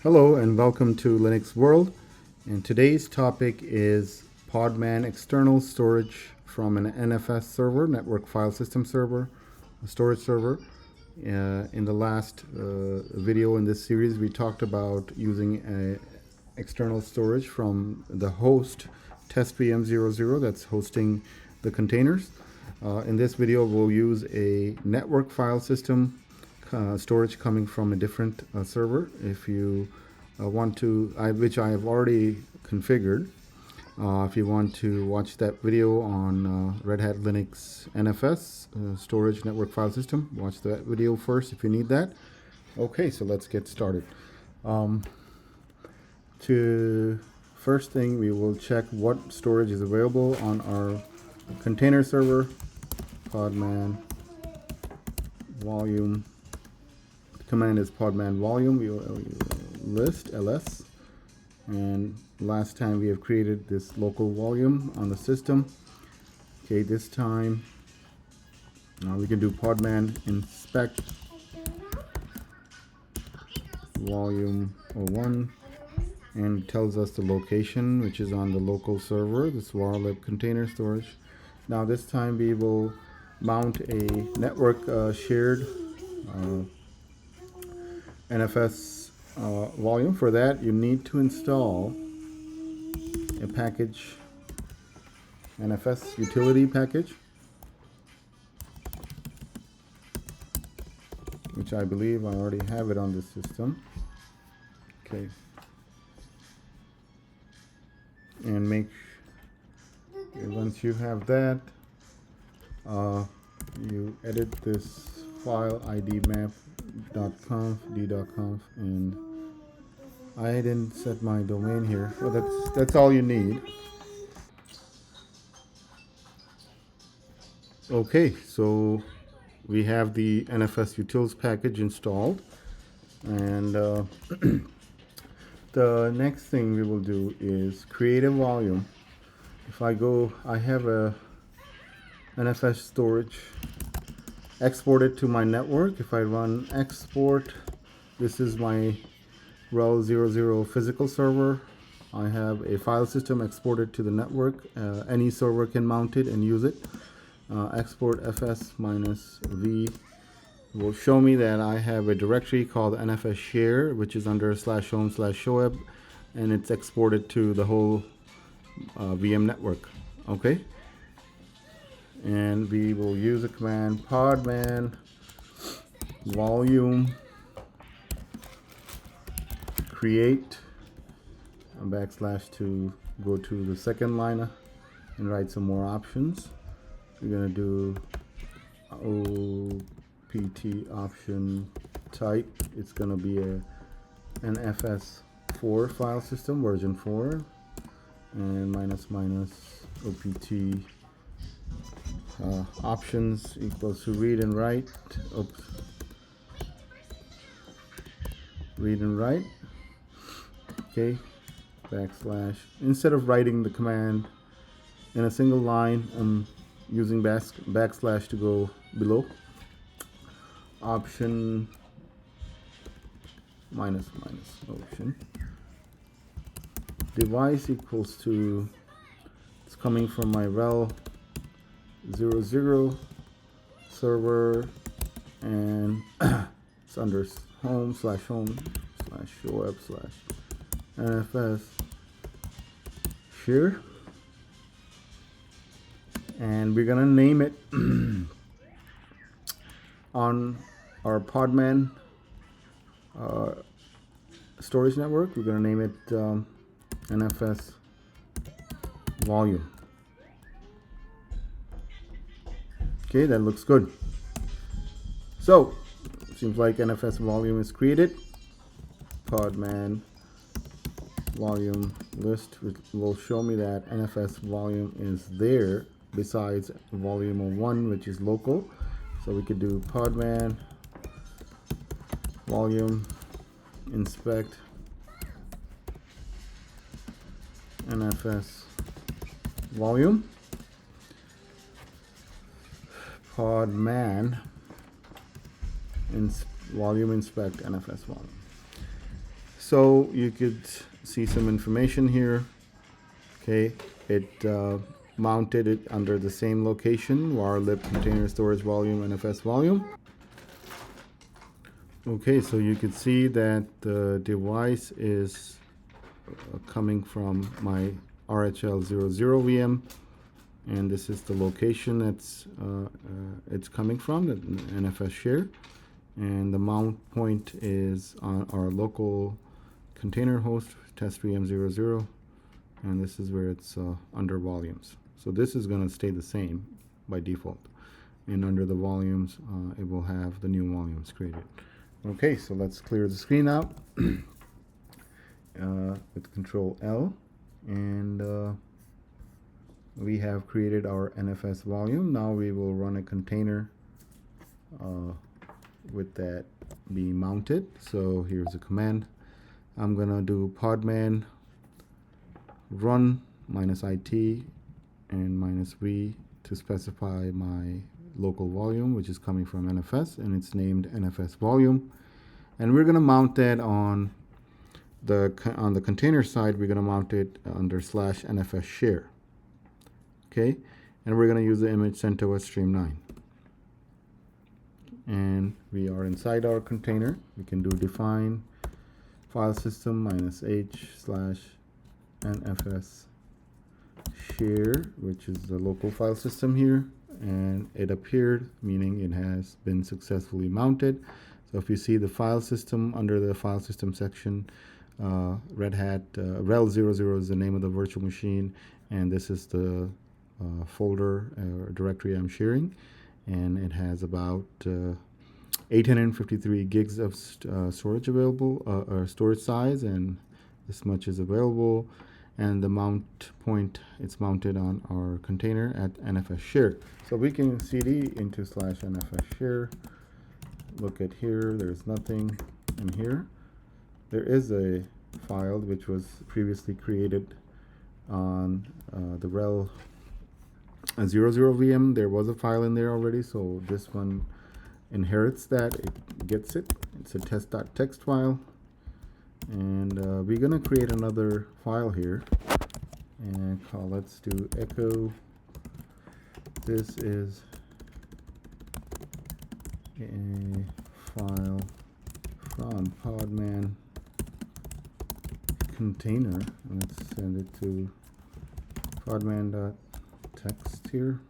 Hello and welcome to Linux World. And today's topic is Podman external storage from an NFS server, network file system server, a storage server. In the last video in this series, we talked about using external storage from the host test_vm00 that's hosting the containers. In this video, we'll use a network file system storage coming from a different server. If you want to, which I have already configured, if you want to watch that video on Red Hat Linux NFS storage network file system, watch that video first if you need that. Okay, so let's get started. First thing, we will check what storage is available on our container server. Podman volume. The command is podman volume. We will list ls. And last time we have created this local volume on the system. Okay, this time we can do podman inspect volume 01, and tells us the location, which is on the local server, this warlib container storage. Now this time we will mount a network shared NFS volume. For that, you need to install a package, NFS utility package, which I believe I already have it on this system. Okay. And once you have that, you edit this file id map.conf d.conf, and I didn't set my domain here. Well, that's all you need. Okay, so we have the NFS utils package installed, and the next thing we will do is create a volume. If I go, I have a NFS storage, export it to my network. If I run export, this is my rel 00 physical server. I have a file system exported to the network. Any server can mount it and use it. Export fs-v will show me that I have a directory called NFS share, which is under /home/shoeb, and it's exported to the whole VM network. Okay, and we will use a command podman volume create a backslash to go to the second line and write some more options. We're gonna do opt option type. It's gonna be a NFS4 file system version 4, and --opt options equals to read and write. Oops. Read and write. Okay, backslash. Instead of writing the command in a single line, I'm using backslash to go below. Option option device equals to, it's coming from my rel 00 server, and it's under home/shoeb/NFS share, and we're gonna name it on our podman storage network. We're gonna name it NFS volume. Okay, that looks good. So seems like NFS volume is created. Podman volume list will show me that NFS volume is there besides volume 01, which is local. So we could do podman volume inspect NFS volume. Podman volume inspect NFS volume. So you could see some information here. Okay, it mounted it under the same location, var lib container storage volume NFS volume. Okay, so you can see that the device is coming from my RHL00 VM, and this is the location that's it's coming from, the NFS share, and the mount point is on our local container host test VM00, and this is where it's under volumes. So this is going to stay the same by default, and under the volumes it will have the new volumes created. Okay, so let's clear the screen out with Control L, and we have created our NFS volume. Now we will run a container with that being mounted. So here's a command. I'm gonna do podman run -it and -v to specify my local volume, which is coming from NFS, and it's named NFS volume. And we're gonna mount that on the container side. We're gonna mount it under /NFS share. Okay, and we're gonna use the image sent to us stream 9. And we are inside our container. We can do define file system -h/NFS share, which is the local file system here, and it appeared, meaning it has been successfully mounted. So if you see the file system under the file system section, Red Hat rel00 is the name of the virtual machine, and this is the folder or directory I'm sharing, and it has about 853 gigs of storage available, or storage size, and this much is available. And the mount point, it's mounted on our container at NFS share. So we can cd into /NFS share. Look at here, there's nothing in here. There is a file which was previously created on the rel00 VM. There was a file in there already, so this one inherits that, it gets it. It's a test.txt file, and we're gonna create another file here and let's do echo. This is a file from Podman container. Let's send it to podman.txt here.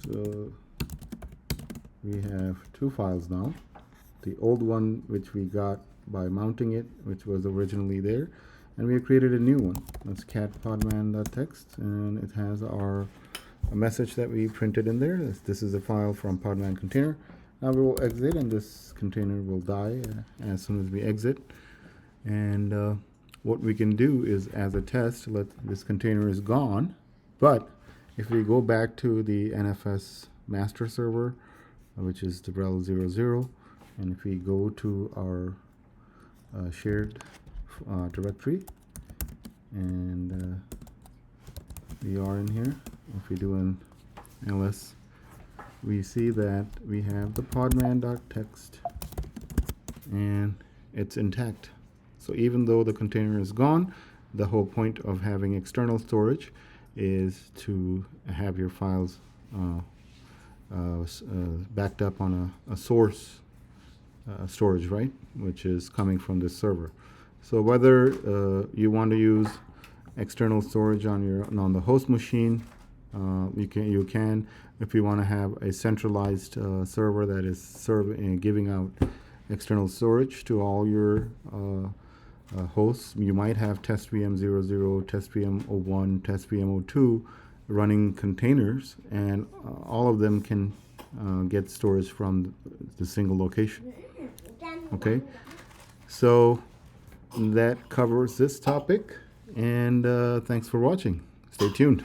So we have two files now. The old one, which we got by mounting it, which was originally there, and we have created a new one. Let's cat podman.txt, and it has our message that we printed in there. This is a file from Podman container. Now we will exit, and this container will die as soon as we exit. And what we can do is, as a test, this container is gone, but if we go back to the NFS master server, which is the rel00, and if we go to our shared directory, and we are in here. If we do an ls, we see that we have the podman.txt, and it's intact. So even though the container is gone, the whole point of having external storage is to have your files backed up on a source storage, right, which is coming from this server. So whether you want to use external storage on the host machine, you can. If you want to have a centralized server that is giving out external storage to all your hosts, you might have test VM00, test VM01, test VM02 running containers, and all of them can get storage from the single location. Okay, so that covers this topic, and thanks for watching. Stay tuned.